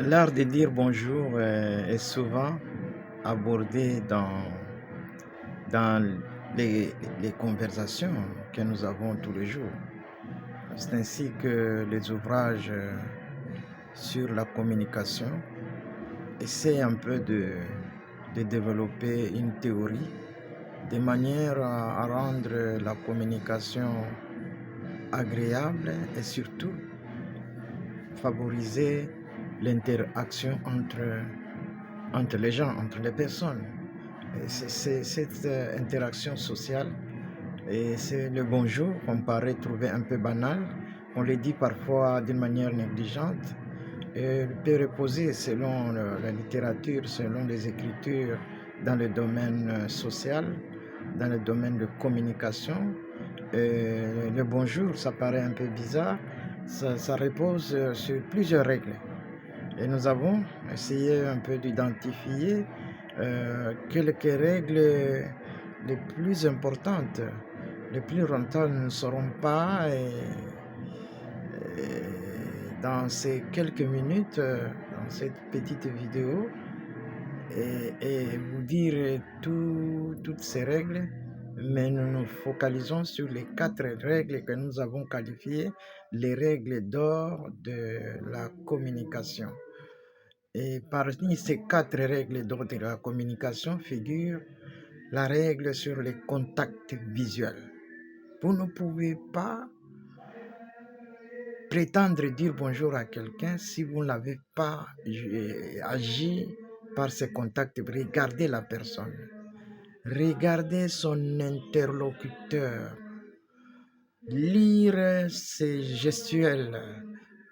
L'art de dire bonjour est souvent abordé dans les conversations que nous avons tous les jours. C'est ainsi que les ouvrages sur la communication essaient un peu de développer une théorie de manière à rendre la communication agréable et surtout favoriser l'interaction entre les gens, entre les personnes. C'est cette interaction sociale et c'est le bonjour qu'on paraît trouver un peu banal, on le dit parfois d'une manière négligente et peut reposer selon la littérature, selon les écritures dans le domaine social, dans le domaine de communication. Le bonjour, ça paraît un peu bizarre, ça repose sur plusieurs règles. Et nous avons essayé un peu d'identifier quelques règles les plus importantes, les plus rentables ne seront pas dans ces quelques minutes, dans cette petite vidéo, et vous dire toutes ces règles, mais nous nous focalisons sur les 4 règles que nous avons qualifiées, les règles d'or de la communication. Et parmi ces 4 règles d'or de la communication figure la règle sur les contacts visuels. Vous ne pouvez pas prétendre dire bonjour à quelqu'un si vous n'avez pas agi par ces contacts. Regardez la personne, regardez son interlocuteur, lire ses gestuels,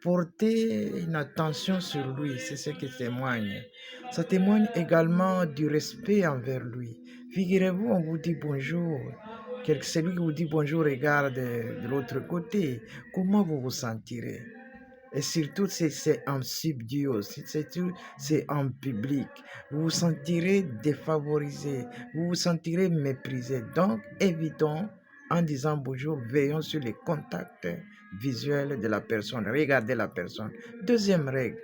porter une attention sur lui, c'est ce qui témoigne. Ça témoigne également du respect envers lui. Figurez-vous, on vous dit bonjour. Celui qui vous dit bonjour regarde de l'autre côté. Comment vous vous sentirez? Et surtout, c'est en subduo, c'est en public. Vous vous sentirez défavorisé, vous vous sentirez méprisé. Donc, évitons, en disant bonjour, veillons sur les contacts visuels de la personne. Regardez la personne. Deuxième règle,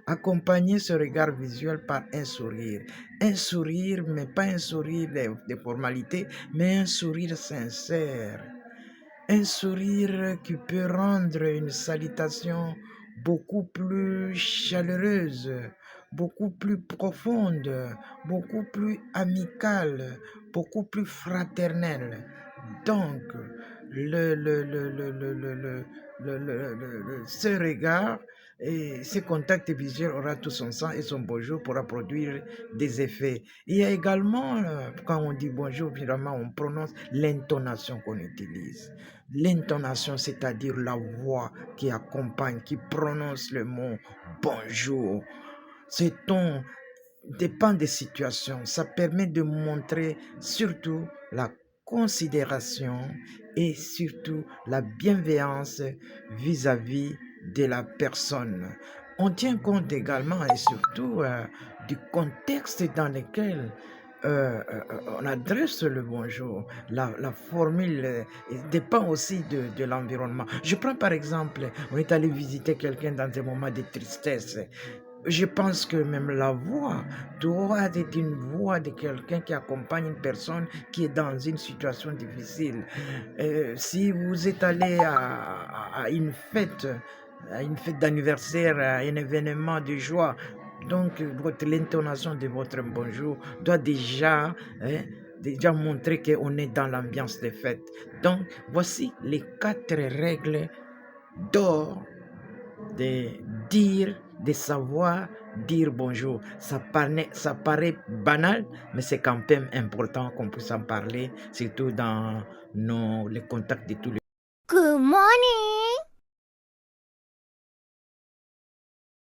accompagnez ce regard visuel par un sourire. Un sourire, mais pas un sourire de formalité, mais un sourire sincère. Un sourire qui peut rendre une salutation beaucoup plus chaleureuse, beaucoup plus profonde, beaucoup plus amicale, beaucoup plus fraternelle. Donc, ce regard et ce contact visuel aura tout son sens et son bonjour pourra produire des effets. Il y a également, quand on dit bonjour, finalement, on prononce l'intonation qu'on utilise. L'intonation, c'est-à-dire la voix qui accompagne, qui prononce le mot bonjour. Ce ton dépend des situations. Ça permet de montrer surtout la considération et surtout la bienveillance vis-à-vis de la personne. On tient compte également et surtout du contexte dans lequel on adresse le bonjour. La formule dépend aussi de l'environnement. Je prends par exemple, on est allé visiter quelqu'un dans des moments de tristesse. Je pense que même la voix doit être une voix de quelqu'un qui accompagne une personne qui est dans une situation difficile. Si vous êtes allé à une fête d'anniversaire, à un événement de joie, donc l'intonation de votre bonjour doit déjà montrer qu'on est dans l'ambiance de fête. Donc, voici les 4 règles d'or de dire, de savoir dire bonjour. Ça paraît banal, mais c'est quand même important qu'on puisse en parler, surtout dans les contacts de tous les jours. Good morning.